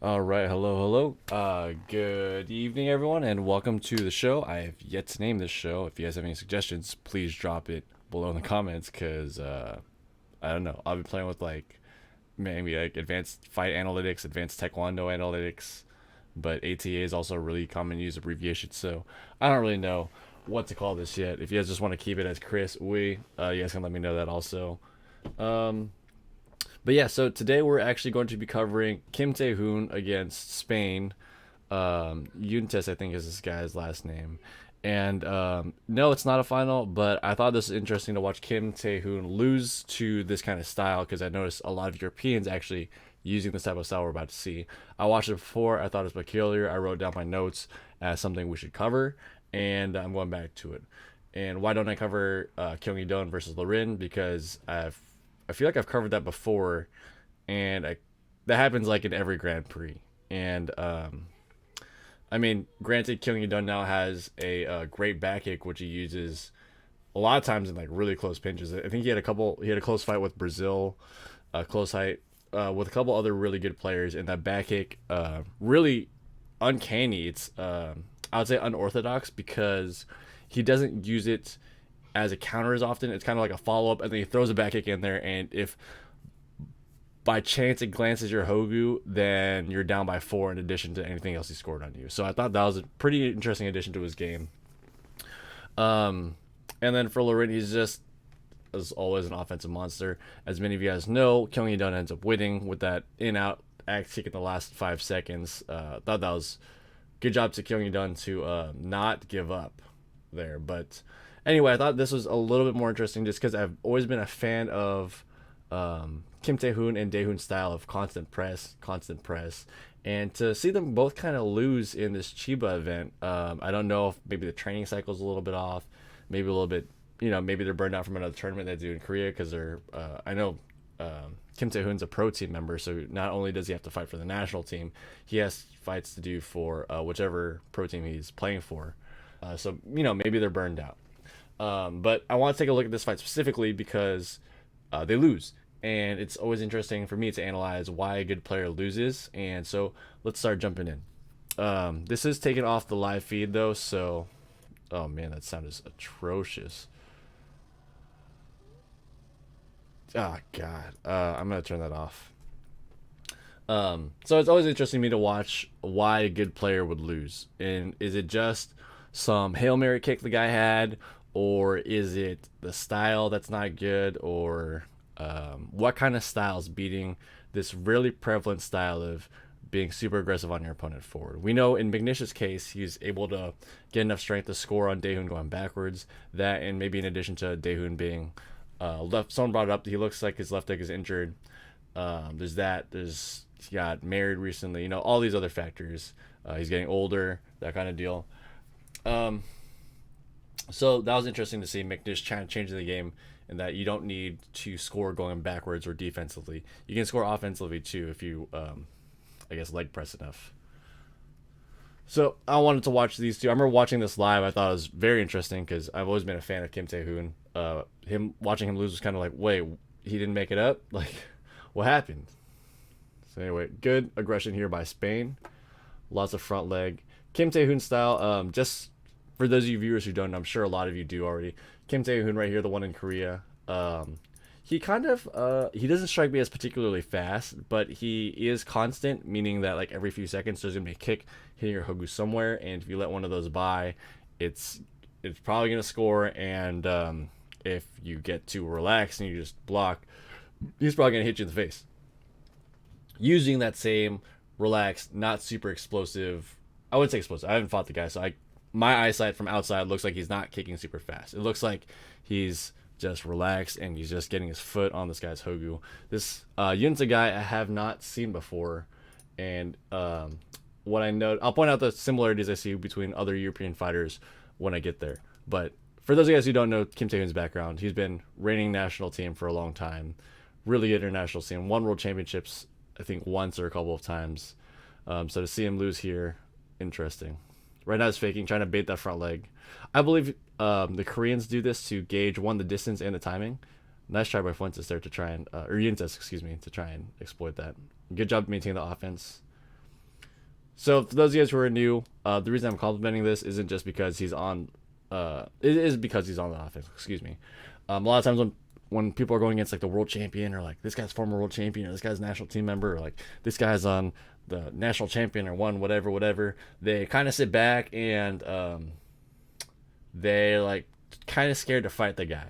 All right, hello. Good evening, everyone, and welcome to the show. I have yet to name this show. If you guys have any suggestions, please drop it below in the comments, because I don't know. I'll be playing with like maybe like advanced fight analytics, advanced taekwondo analytics, but ATA is also a really common used abbreviation, so I don't really know what to call this yet. If you guys just want to keep it as Chris, you guys can let me know that also. Um, but yeah, so today we're actually going to be covering Kim Tae Hoon against Spain. Yunta, I think, is this guy's last name. And no, it's not a final, but I thought this was interesting to watch Kim Tae Hoon lose to this kind of style, because I noticed a lot of Europeans actually using this type of style we're about to see. I watched it before, I thought it was peculiar. I wrote down my notes as something we should cover, and I'm going back to it. And why don't I cover Kyung Don versus Lorin? Because I feel like I've covered that before, and that happens like in every Grand Prix. And I mean, granted, Kyung Dun now has a great back kick, which he uses a lot of times in like really close pinches. I think he had a couple. He had a close fight with Brazil, close fight with a couple other really good players, and that back kick really uncanny. It's I would say unorthodox, because he doesn't use it as a counter as often. It's kind of like a follow up, and then he throws a back kick in there. And if by chance it glances your Hogu, then you're down by 4 in addition to anything else he scored on you. So I thought that was a pretty interesting addition to his game. And then for Lorin, he's just, as always, an offensive monster. As many of you guys know, Kyung Dun ends up winning with that in-out act kick in the last 5 seconds. Thought that was good job to Kyung Dun to not give up there. But anyway, I thought this was a little bit more interesting, just because I've always been a fan of Kim Tae Hoon and Dae Hoon style of constant press, and to see them both kind of lose in this Chiba event. I don't know if maybe the training cycle is a little bit off, maybe a little bit, maybe they're burned out from another tournament they do in Korea, because I know Kim Tae Hoon's a pro team member, so not only does he have to fight for the national team, he has fights to do for whichever pro team he's playing for. So maybe they're burned out. But I want to take a look at this fight specifically because they lose. And it's always interesting for me to analyze why a good player loses. And so let's start jumping in. This is taken off the live feed, though. So, oh man, that sound is atrocious. Oh, God. I'm going to turn that off. So it's always interesting to me to watch why a good player would lose. And is it just some Hail Mary kick the guy had? Or is it the style that's not good? Or what kind of style is beating this really prevalent style of being super aggressive on your opponent forward? We know in McNish's case, he's able to get enough strength to score on Dae Hoon going backwards. That, and maybe in addition to Dae Hoon being left, someone brought it up, he looks like his left leg is injured. There's that. He got married recently. All these other factors. He's getting older, that kind of deal. So that was interesting to see McNish changing the game, and that you don't need to score going backwards or defensively. You can score offensively too if you, I guess, leg press enough. So I wanted to watch these two. I remember watching this live. I thought it was very interesting, because I've always been a fan of Kim Tae Hoon. Watching him lose was kind of like, wait, he didn't make it up? Like, what happened? So anyway, good aggression here by Spain. Lots of front leg. Kim Tae Hoon style. Just for those of you viewers who don't, I'm sure a lot of you do already. Kim Tae Hoon right here, the one in Korea. He kind of he doesn't strike me as particularly fast, but he is constant, meaning that like every few seconds there's gonna be a kick hitting your Hogu somewhere, and if you let one of those by, it's probably gonna score. And if you get too relaxed and you just block, he's probably gonna hit you in the face. Using that same relaxed, not super explosive. I wouldn't say explosive. I haven't fought the guy, so my eyesight from outside looks like he's not kicking super fast. It looks like he's just relaxed and he's just getting his foot on this guy's Hogu. This Yunta guy I have not seen before, and what I know, I'll point out the similarities I see between other European fighters when I get there. But for those of you guys who don't know Kim Tae Hoon's background, he's been reigning national team for a long time, really good international team, won world championships I think once or a couple of times. So to see him lose here, interesting. Right now he's faking, trying to bait that front leg. I believe the Koreans do this to gauge, one, the distance and the timing. Nice try by Fuentes there to try and, or Yuntas, excuse me, to try and exploit that. Good job maintaining the offense. So for those of you guys who are new, the reason I'm complimenting this isn't just because he's on. It is because he's on the offense. Excuse me. A lot of times when people are going against like the world champion or like this guy's former world champion or this guy's national team member or like this guy's on the national champion or won whatever, they kind of sit back and they like kind of scared to fight the guy.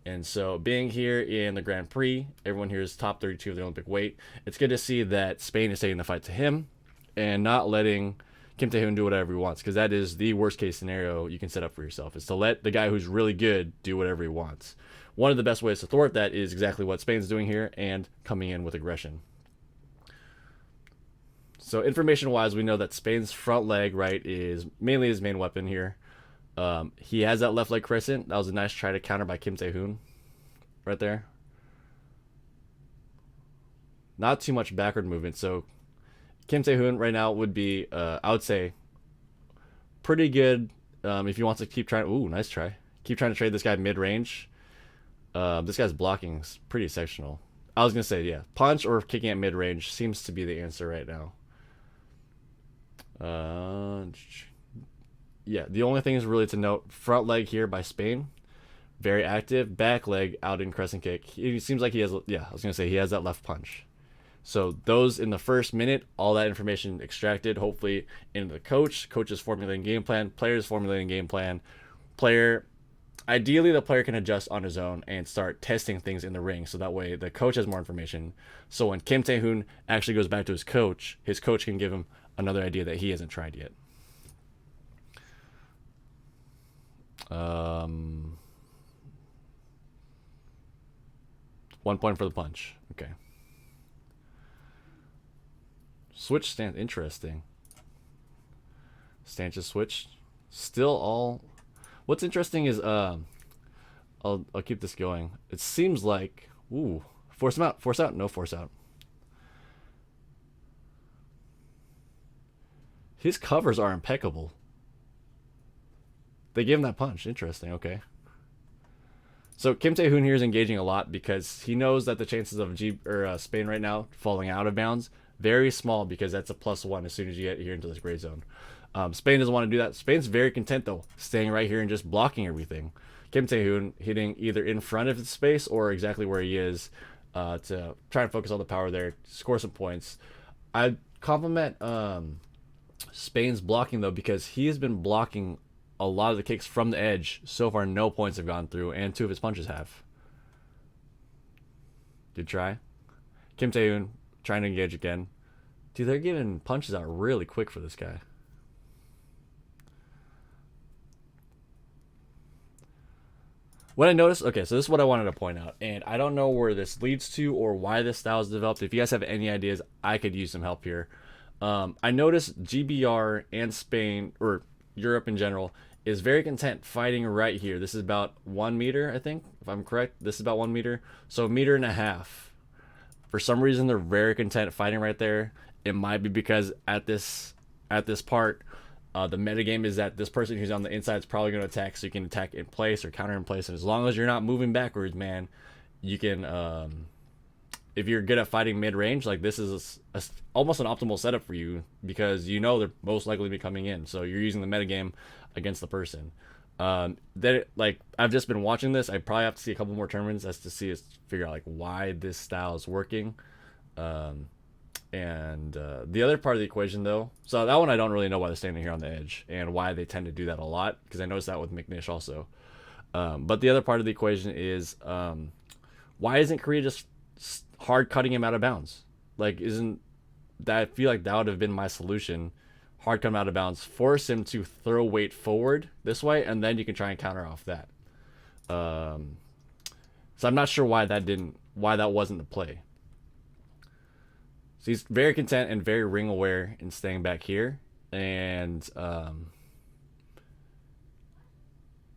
And so being here in the Grand Prix, everyone here is top 32 of the Olympic weight. It's good to see that Spain is taking the fight to him and not letting Kim Tae Hoon do whatever he wants, because that is the worst case scenario you can set up for yourself, is to let the guy who's really good do whatever he wants. One of the best ways to thwart that is exactly what Spain's doing here and coming in with aggression. So information wise, we know that Spain's front leg, right, is mainly his main weapon here. He has that left leg crescent. That was a nice try to counter by Kim Tae Hoon right there. Not too much backward movement. So Kim Tae Hoon right now would be, I would say, pretty good if he wants to keep trying. Ooh, nice try. Keep trying to trade this guy mid range. This guy's blocking is pretty exceptional. I was going to say, yeah, punch or kicking at mid range seems to be the answer right now. Yeah, the only thing is really to note, front leg here by Spain, very active. Back leg out in crescent kick. He seems like he has, yeah, I was going to say he has that left punch. So those in the first minute, all that information extracted, hopefully into the coach. Coach is formulating game plan. Players formulating game plan. Ideally, the player can adjust on his own and start testing things in the ring. So that way the coach has more information. So when Kim Tae Hoon actually goes back to his coach can give him another idea that he hasn't tried yet. 1 point for the punch. Okay. Switch stance. Interesting. Stance just switched. Still all. What's interesting is I'll keep this going. It seems like force him out. Force out. No force out. His covers are impeccable. They gave him that punch. Interesting. Okay. So Kim Tae Hoon here is engaging a lot because he knows that the chances of Spain right now falling out of bounds very small, because that's a +1 as soon as you get here into this gray zone. Spain doesn't want to do that. Spain's very content though, staying right here and just blocking everything. Kim Tae Hoon hitting either in front of his space or exactly where he is to try and focus all the power there, score some points. I compliment Spain's blocking though, because he has been blocking a lot of the kicks from the edge. So far, no points have gone through, and 2 of his punches have. Did try. Kim Tae Hoon trying to engage again. Dude, they're giving punches out really quick for this guy. What I noticed, okay, so this is what I wanted to point out, and I don't know where this leads to or why this style is developed. If you guys have any ideas, I could use some help here. I noticed GBR and Spain, or Europe in general, is very content fighting right here. This is about 1 meter, I think, if I'm correct. This is about 1 meter, so 1.5 meters. For some reason, they're very content fighting right there. It might be because at this part, the metagame is that this person who's on the inside is probably going to attack, so you can attack in place or counter in place. And as long as you're not moving backwards, man, you can. If you're good at fighting mid-range, like this is almost an optimal setup for you, because you know they're most likely to be coming in. So you're using the metagame against the person. Like I've just been watching this. I probably have to see a couple more tournaments as to figure out like why this style is working. And the other part of the equation though, so that one I don't really know why they're standing here on the edge and why they tend to do that a lot, because I noticed that with McNish also. But the other part of the equation is why isn't Korea just hard cutting him out of bounds? Like, isn't that, I feel like that would have been my solution. Hard cut him out of bounds, force him to throw weight forward this way, and then you can try and counter off that. So I'm not sure why that wasn't the play. So he's very content and very ring aware in staying back here. And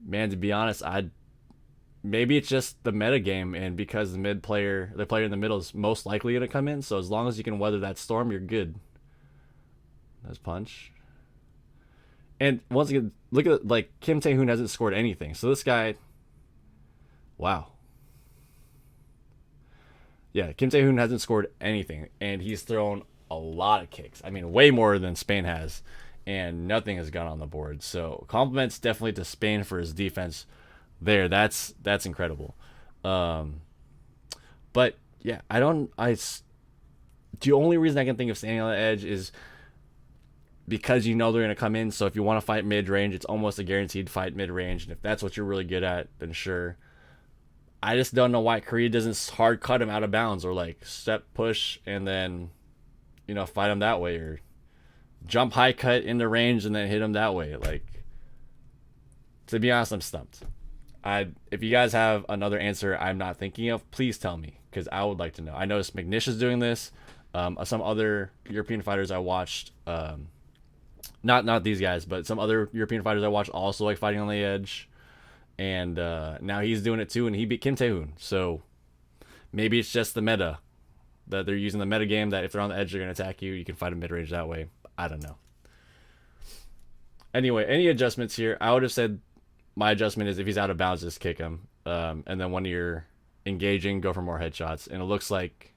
man, to be honest, maybe it's just the meta game, and because the player in the middle is most likely going to come in. So as long as you can weather that storm, you're good. Nice punch. And once again, look at like Kim Tae Hoon hasn't scored anything. So this guy, wow. Yeah, Kim Tae Hoon hasn't scored anything, and he's thrown a lot of kicks. I mean, way more than Spain has, and nothing has gone on the board. So compliments definitely to Spain for his defense there. That's incredible. Um, but yeah, the only reason I can think of standing on the edge is because you know they're going to come in. So if you want to fight mid range, it's almost a guaranteed fight mid range. And if that's what you're really good at, then sure. I just don't know why Korea doesn't hard cut him out of bounds or like step push and then, fight him that way, or jump high cut into range and then hit him that way. Like, to be honest, I'm stumped. If you guys have another answer I'm not thinking of, please tell me, because I would like to know. I noticed McNish is doing this. Some other European fighters I watched, not these guys, but some other European fighters I watched also like fighting on the edge. And now he's doing it too, and he beat Kim Tae Hoon. So maybe it's just the meta, that they're using the meta game, that if they're on the edge, they're going to attack you. You can fight a mid-range that way. I don't know. Anyway, any adjustments here? I would have said my adjustment is if he's out of bounds, just kick him. And then when you're engaging, go for more headshots. And it looks like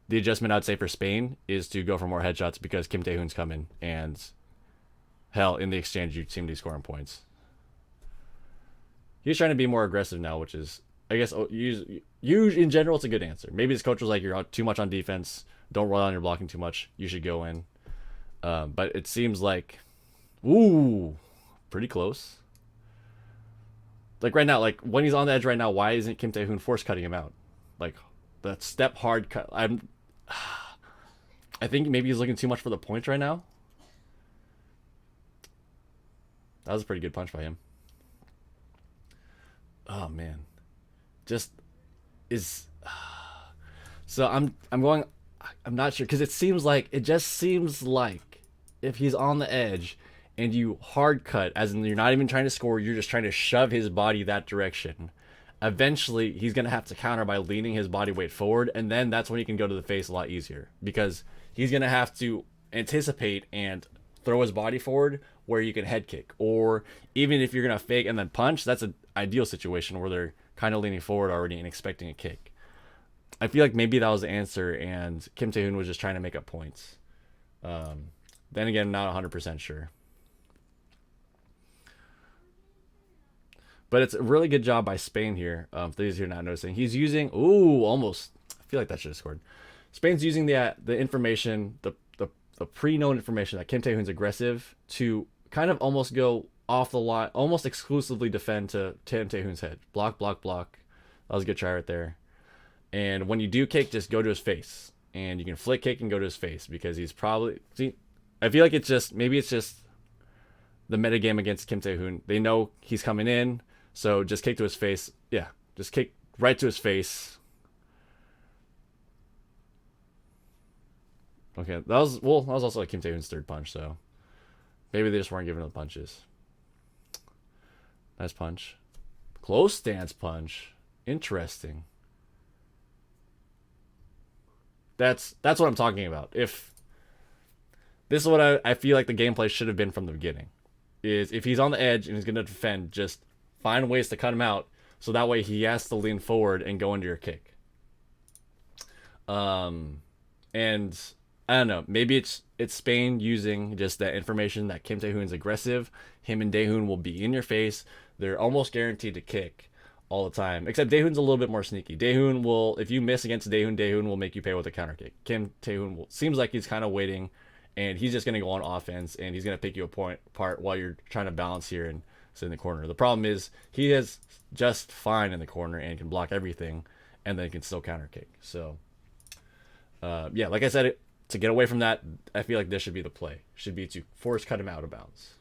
the adjustment I'd say for Spain is to go for more headshots because Kim Tae Hoon's coming. And hell, in the exchange, you seem to be scoring points. He's trying to be more aggressive now, which is, I guess, in general, it's a good answer. Maybe his coach was like, you're too much on defense. Don't rely on your blocking too much. You should go in. But it seems like, pretty close. Like right now, like when he's on the edge right now, why isn't Kim Tae Hoon force cutting him out? Like that step hard cut. I think maybe he's looking too much for the points right now. That was a pretty good punch by him. Oh man, just is. So I'm not sure, because it just seems like if he's on the edge and you hard cut, as in you're not even trying to score, you're just trying to shove his body that direction. Eventually, he's gonna have to counter by leaning his body weight forward, and then that's when he can go to the face a lot easier, because he's gonna have to anticipate and throw his body forward where you can head kick, or even if you're gonna fake and then punch, that's an ideal situation where they're kind of leaning forward already and expecting a kick. I feel like maybe that was the answer, and Kim Tae Hoon was just trying to make up points. Then again, not 100% sure. But it's a really good job by Spain here. For those who are not noticing, he's using almost. I feel like that should have scored. Spain's using the information, the pre-known information that Kim Tae Hoon's aggressive to kind of almost go off the line, almost exclusively defend to Kim Tae Hoon's head. Block, block, block. That was a good try right there. And when you do kick, just go to his face. And you can flick kick and go to his face, because he's probably... See, I feel like maybe it's just the metagame against Kim Tae Hoon. They know he's coming in, so just kick to his face. Yeah, just kick right to his face. Okay, that was also like Kim Tae Hoon's third punch, so maybe they just weren't giving the punches. Nice punch. Close stance punch. Interesting. That's what I'm talking about. If this is what I feel like the gameplay should have been from the beginning, is if he's on the edge and he's going to defend, just find ways to cut him out, so that way he has to lean forward and go into your kick. And I don't know, maybe it's Spain using just that information that Kim Tae Hoon's aggressive. Him and Tae Hoon will be in your face. They're almost guaranteed to kick all the time, except Tae Hoon's a little bit more sneaky. Tae Hoon will, if you miss against Tae Hoon will make you pay with a counter kick. Kim Tae Hoon seems like he's kind of waiting, and he's just going to go on offense, and he's going to pick you apart while you're trying to balance here and sit in the corner. The problem is he is just fine in the corner and can block everything, and then can still counter kick. So, yeah, like I said, to get away from that, I feel like this should be the play. Should be to force cut him out of bounds.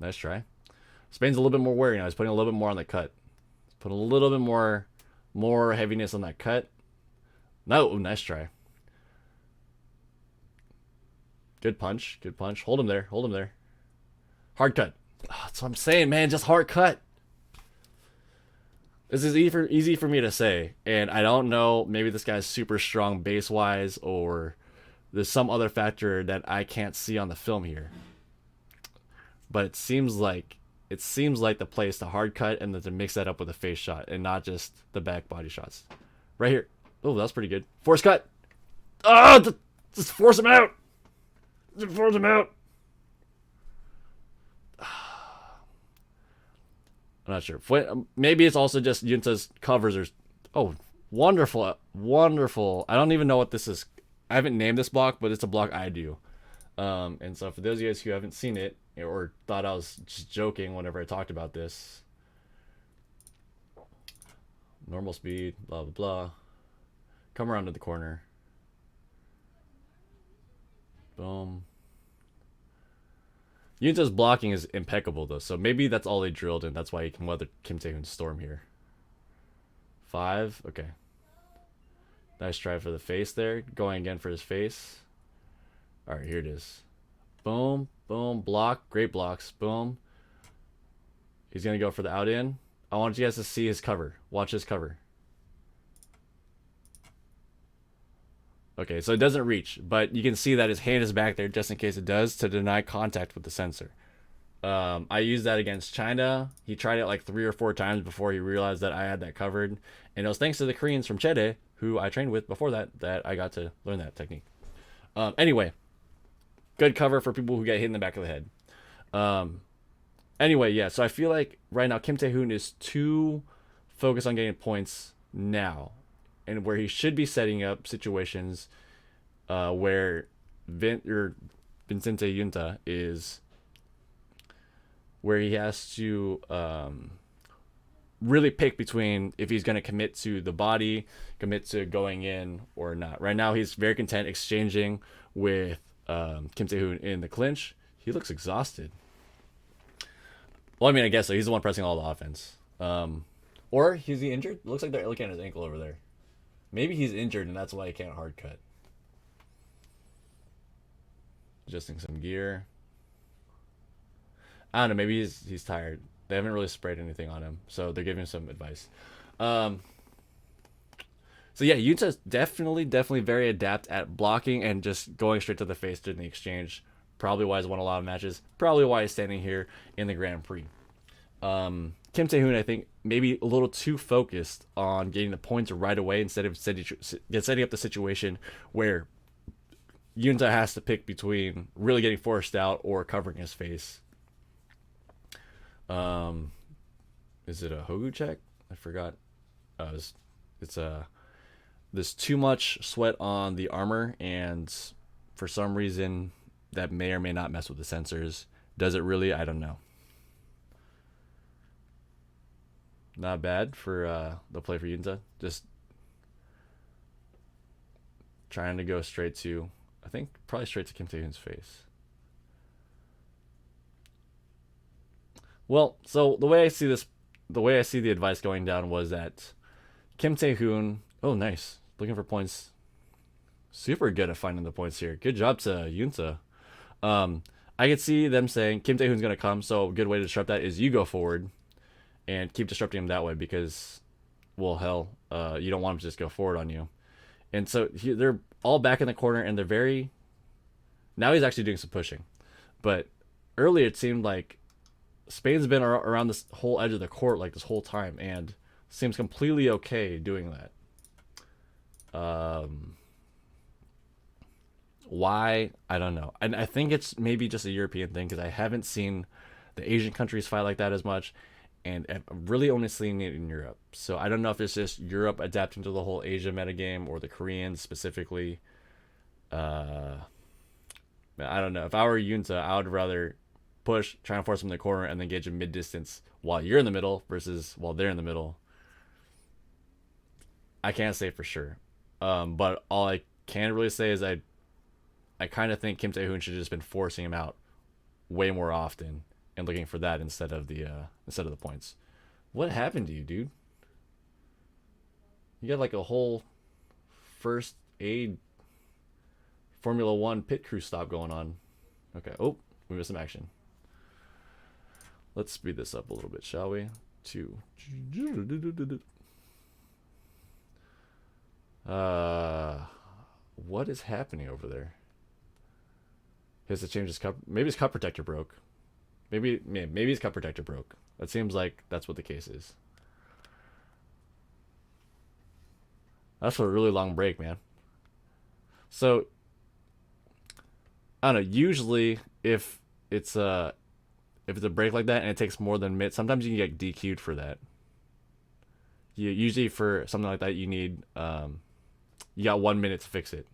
Nice try. Spain's a little bit more wary now. He's putting a little bit more on the cut. Put a little bit more heaviness on that cut. No, nice try. Good punch. Good punch. Hold him there. Hold him there. Hard cut. Oh, that's what I'm saying, man. Just hard cut. This is easy for me to say, and I don't know. Maybe this guy's super strong base-wise, or there's some other factor that I can't see on the film here. But it seems like it seems like the play is to hard cut and then to mix that up with a face shot and not just the back body shots. Right here. Oh, that's pretty good. Force cut. Oh, just force him out. Just force him out. I'm not sure. Maybe it's also just Yunta's covers are. Oh, wonderful, wonderful. I don't even know what this is. I haven't named this block, but it's a block I do. And so for those of you guys who haven't seen it or thought I was just joking whenever I talked about this, normal speed, blah blah blah. Come around to the corner. Boom. Yunta's blocking is impeccable though, so maybe that's all they drilled and that's why he can weather Kim Tae Hoon's storm here. 5, okay. Nice try for the face there. Going again for his face. Alright, here it is. Boom, boom, block, great blocks, boom. He's gonna go for the out in. I want you guys to see his cover. Watch his cover. Okay, so it doesn't reach, but you can see that his hand is back there just in case it does to deny contact with the sensor. I used that against China. He tried it like 3 or 4 times before he realized that I had that covered. And it was thanks to the Koreans from Chede, who I trained with before that I got to learn that technique. Anyway, good cover for people who get hit in the back of the head. Anyway, yeah, so I feel like right now Kim Tae Hoon is too focused on getting points now. And where he should be setting up situations where Vincente Yunta is, where he has to really pick between if he's going to commit to the body, commit to going in or not. Right now, he's very content exchanging with Kim Tae Hoon in the clinch. He looks exhausted. Well, I mean, I guess so. He's the one pressing all the offense. Or is he injured? Looks like they're looking at his ankle over there. Maybe he's injured and that's why he can't hard cut. Adjusting some gear. I don't know. Maybe he's tired. They haven't really sprayed anything on him, so they're giving him some advice. So yeah, Yunta's definitely very adept at blocking and just going straight to the face during the exchange. Probably why he's won a lot of matches. Probably why he's standing here in the Grand Prix. Kim Tae Hoon, I think, maybe a little too focused on getting the points right away instead of setting up the situation where Yunta has to pick between really getting forced out or covering his face. Is it a Hogu check? I forgot. It's there's too much sweat on the armor, and for some reason that may or may not mess with the sensors. Does it really? I don't know. Not bad for the play for Yunta. Just trying to go straight to, I think, probably straight to Kim Tae Hoon's face. Well, so the way I see the advice going down was that Kim Tae Hoon, oh nice, looking for points. Super good at finding the points here. Good job to Yunta. I could see them saying Kim Tae Hoon's gonna come, so a good way to disrupt that is you go forward and keep disrupting him that way because, well, hell, you don't want him to just go forward on you. And so they're all back in the corner, and they're very... Now he's actually doing some pushing. But earlier it seemed like Spain's been around this whole edge of the court like this whole time, and seems completely okay doing that. Why? I don't know. And I think it's maybe just a European thing because I haven't seen the Asian countries fight like that as much. And I've really only seen it in Europe. So I don't know if it's just Europe adapting to the whole Asia metagame or the Koreans specifically. I don't know. If I were Yunta, I would rather push, try and force them in the corner, and then engage in mid-distance while you're in the middle versus while they're in the middle. I can't say for sure. But all I can really say is I kind of think Kim Tae Hoon should have just been forcing him out way more often and looking for that instead of the points. What happened to you, dude? You got like a whole first aid Formula One pit crew stop going on. Okay. Oh, we missed some action. Let's speed this up a little bit, shall we? What is happening over there? He has to change his cup. Maybe his cup protector broke. Maybe his cut protector broke. That seems like that's what the case is. That's a really long break, man. So I don't know. Usually, it's a if it's a break like that and it takes more than a minute, sometimes you can get DQ'd for that. Usually for something like that, you got 1 minute to fix it.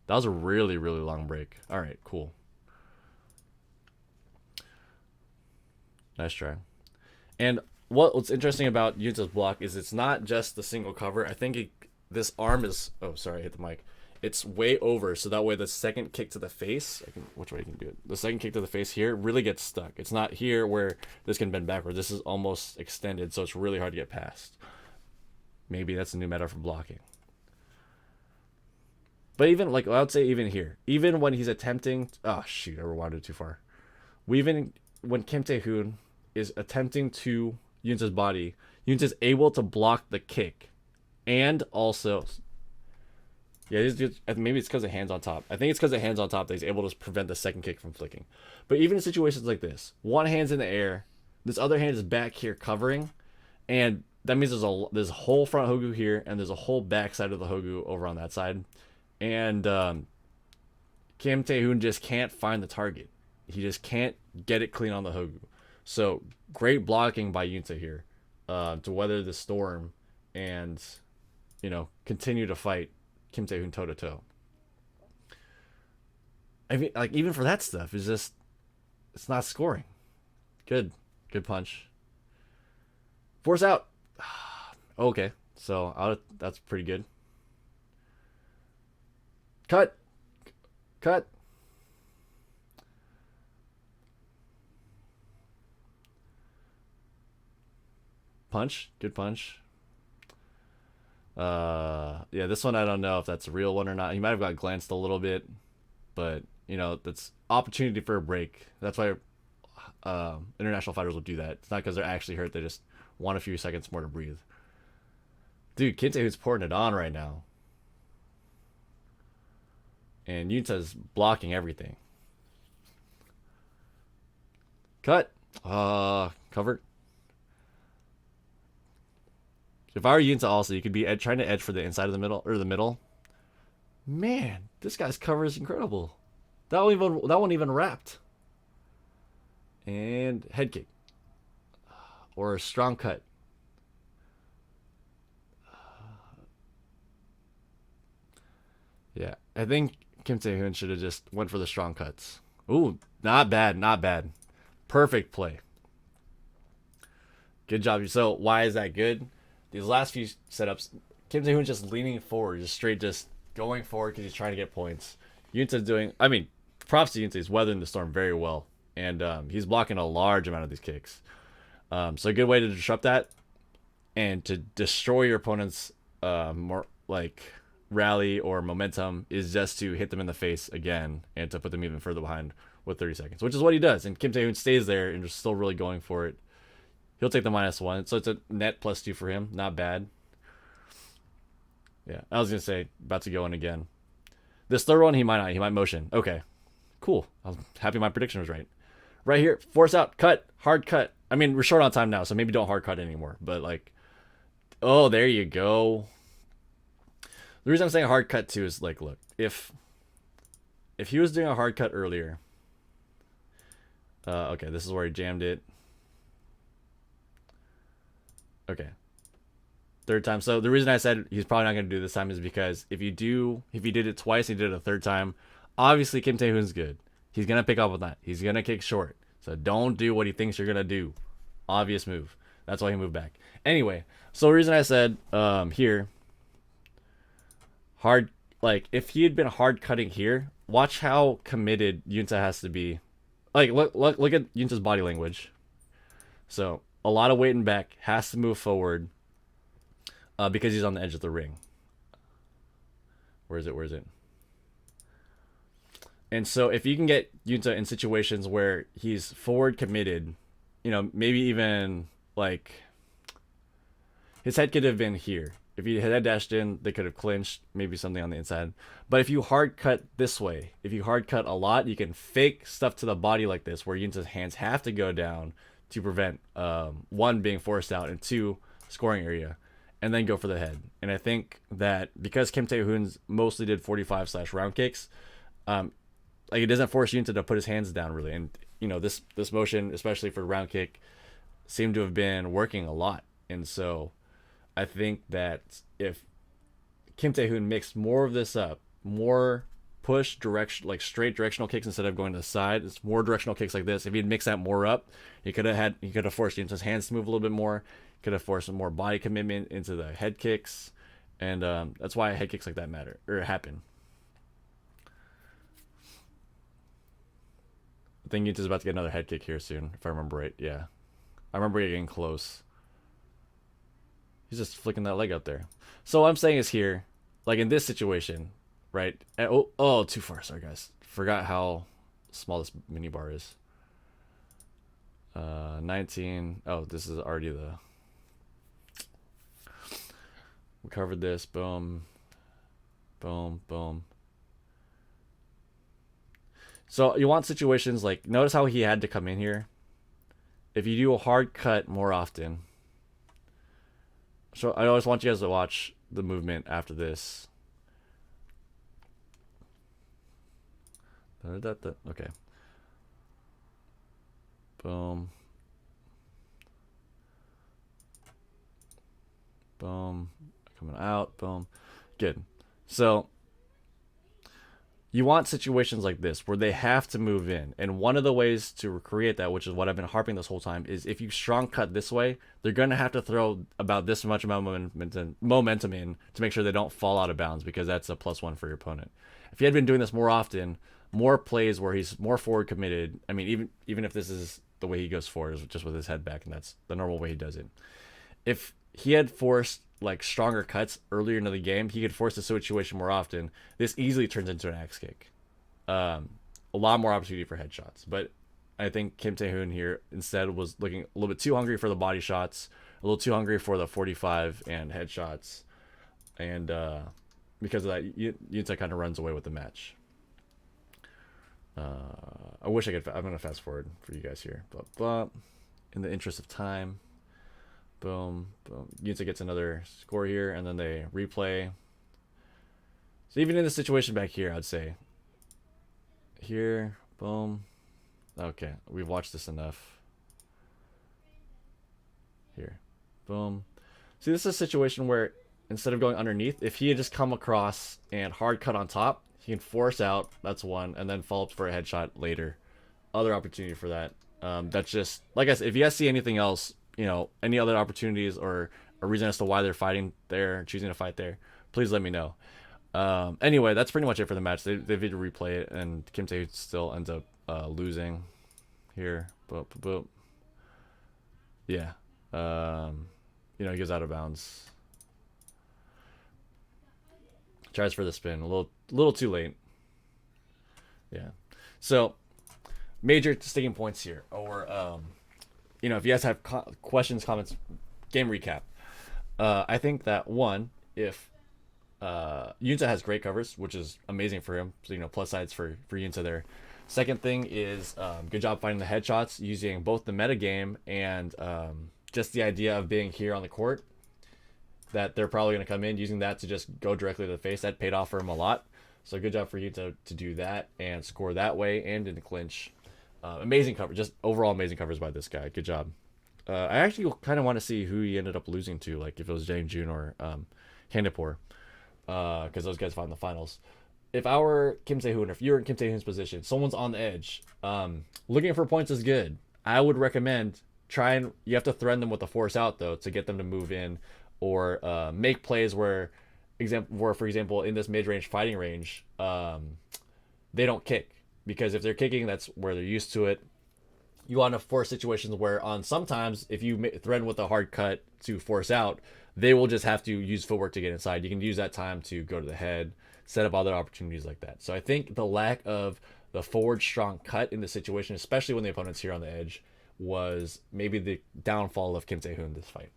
That was a really really long break. All right, cool. Nice try. And what's interesting about Yunta's block is it's not just the single cover. I think this arm is. Oh, sorry, I hit the mic. It's way over, so that way the second kick to the face, which way you can do it? The second kick to the face here really gets stuck. It's not here where this can bend backward. This is almost extended, so it's really hard to get past. Maybe that's a new meta for blocking. But even, like, I would say even here, even when he's attempting, oh shoot, I rewinded too far. When Kim Tae Hoon is attempting to Yunta's body, Yunta's able to block the kick, and also. Yeah, maybe it's because of hands on top. I think it's because of hands on top that he's able to prevent the second kick from flicking. But even in situations like this, one hand's in the air, this other hand is back here covering, and that means there's a whole front hogu here, and there's a whole back side of the hogu over on that side. And Kim Tae Hoon just can't find the target. He just can't get it clean on the hogu. So great blocking by Yunta here to weather the storm and, continue to fight Kim Tae Hoon toe to toe. I mean, like, even for that stuff, it's not scoring. Good punch. Force out. Okay, so that's pretty good. Cut. Punch. Good punch. Yeah, this one I don't know if that's a real one or not. He might have got glanced a little bit, but that's opportunity for a break. That's why international fighters will do that. It's not because they're actually hurt; they just want a few seconds more to breathe. Dude, Kim Tae Hoon's pouring it on right now, and Yunta's blocking everything. Cut. Covered. If I were Yunta also, you could be trying to edge for the inside of the middle or the middle. Man, this guy's cover is incredible. That one even wrapped. And head kick. Or a strong cut. Yeah, I think Kim Tae Hoon should have just went for the strong cuts. Ooh, not bad. Perfect play. Good job. So why is that good? These last few setups, Kim Tae Hoon just leaning forward, just going forward because he's trying to get points. Yunta's props to Yunta. He's weathering the storm very well, and he's blocking a large amount of these kicks. So a good way to disrupt that and to destroy your opponent's more like rally or momentum is just to hit them in the face again and to put them even further behind with 30 seconds, which is what he does. And Kim Tae Hoon stays there and just still really going for it. He'll take the -1, so it's a net +2 for him. Not bad. Yeah, I was going to say, about to go in again. This third one, he might not. He might motion. Okay, cool. I'm happy my prediction was right. Right here, force out, cut, hard cut. I mean, we're short on time now, so maybe don't hard cut anymore. But, oh, there you go. The reason I'm saying hard cut, too, is, look, if he was doing a hard cut earlier. Okay, this is where he jammed it. Okay. Third time. So the reason I said he's probably not going to do this time is because if he did it twice, he did it a third time, obviously Kim Tae Hoon's good. He's going to pick up on that. He's going to kick short. So don't do what he thinks you're going to do. Obvious move. That's why he moved back. Anyway, so the reason I said here, hard, if he had been hard cutting here, watch how committed Yunta has to be. Look at Yunta's body language. So a lot of weight and back, has to move forward because he's on the edge of the ring. Where is it? And so if you can get Yunta in situations where he's forward committed, maybe even his head could have been here. If you head dashed in, they could have clinched, maybe something on the inside. But if you hard cut this way, if you hard cut a lot, you can fake stuff to the body like this, where Yunta's hands have to go down to prevent one, being forced out, and two, scoring area, and then go for the head. And I think that because Kim Tae Hoon's mostly did 45/round kicks, like it doesn't force Yunta to put his hands down really. And this motion, especially for round kick, seemed to have been working a lot. And so I think that if Kim Tae Hoon mixed more of this up, more push direction, like straight directional kicks instead of going to the side, it's more directional kicks like this. If he'd mix that more up, he could have forced Yunta's hands to move a little bit more. Could have forced some more body commitment into the head kicks, and that's why head kicks like that happen. I think Yunta's about to get another head kick here soon, if I remember right. Yeah, I remember getting close. He's just flicking that leg up there. So what I'm saying is here, like in this situation, right? Oh, too far. Sorry, guys. Forgot how small this mini bar is. 19. Oh, this is already the... We covered this. Boom. Boom. Boom. So you want situations like... Notice how he had to come in here. If you do a hard cut more often... So I always want you guys to watch the movement after this. Okay. Boom. Boom. Coming out. Boom. Good. So you want situations like this where they have to move in. And one of the ways to recreate that, which is what I've been harping this whole time, is if you strong cut this way, they're going to have to throw about this much momentum in to make sure they don't fall out of bounds, because that's a +1 for your opponent. If he had been doing this more often, more plays where he's more forward committed, I mean, even if this is the way he goes forward, is just with his head back, and that's the normal way he does it. If he had forced like stronger cuts earlier into the game, he could force the situation more often. This easily turns into an axe kick. A lot more opportunity for headshots. But I think Kim Tae Hoon here instead was looking a little bit too hungry for the body shots, a little too hungry for the 45 and headshots. And because of that, Yunta kind of runs away with the match. I wish I could... I'm going to fast forward for you guys here. But in the interest of time... Boom, boom. Yunta gets another score here, and then they replay. So even in the situation back here, I'd say here, boom. Okay, we've watched this enough. Here, boom. See, this is a situation where instead of going underneath, if he had just come across and hard cut on top, he can force out. That's one, and then follow up for a headshot later. Other opportunity for that. That's just, like I said, if you guys see anything else, any other opportunities or a reason as to why they're fighting there, choosing to fight there, please let me know. Anyway, that's pretty much it for the match. They've to replay it, and Kim Tae still ends up losing here. Boop, boop, boop. Yeah. He goes out of bounds. Tries for the spin. A little too late. Yeah. So, major sticking points here. Or, if you guys have questions, comments, game recap. I think that, one, if Yunta has great covers, which is amazing for him. So, plus sides for Yunta there. Second thing is good job finding the headshots using both the meta game and just the idea of being here on the court. That they're probably going to come in using that to just go directly to the face. That paid off for him a lot. So good job for Yunta to do that and score that way and in the clinch. Amazing cover, just overall amazing covers by this guy. Good job. I actually kind of want to see who he ended up losing to, like if it was James June or Handapur, because those guys fought in the finals. If I were Kim Tae Hoon, if you're in Kim Tae Hoon's position, someone's on the edge, looking for points is good. I would recommend you have to threaten them with a force out though to get them to move in, or make plays where, for example, in this mid-range fighting range, they don't kick. Because if they're kicking, that's where they're used to it. You want to force situations where sometimes if you threaten with a hard cut to force out, they will just have to use footwork to get inside. You can use that time to go to the head, set up other opportunities like that. So I think the lack of the forward strong cut in the situation, especially when the opponent's here on the edge, was maybe the downfall of Kim Tae Hoon this fight.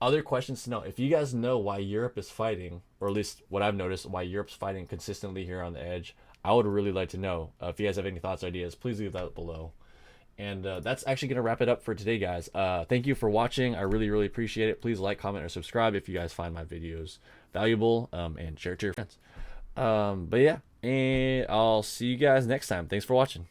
other questions to know. If you guys know why Europe is fighting, or at least what I've noticed, why Europe's fighting consistently here on the edge, I would really like to know. If you guys have any thoughts, ideas, please leave that below. And that's actually going to wrap it up for today, guys. Thank you for watching. I really, really appreciate it. Please like, comment, or subscribe if you guys find my videos valuable, and share it to your friends. But yeah, and I'll see you guys next time. Thanks for watching.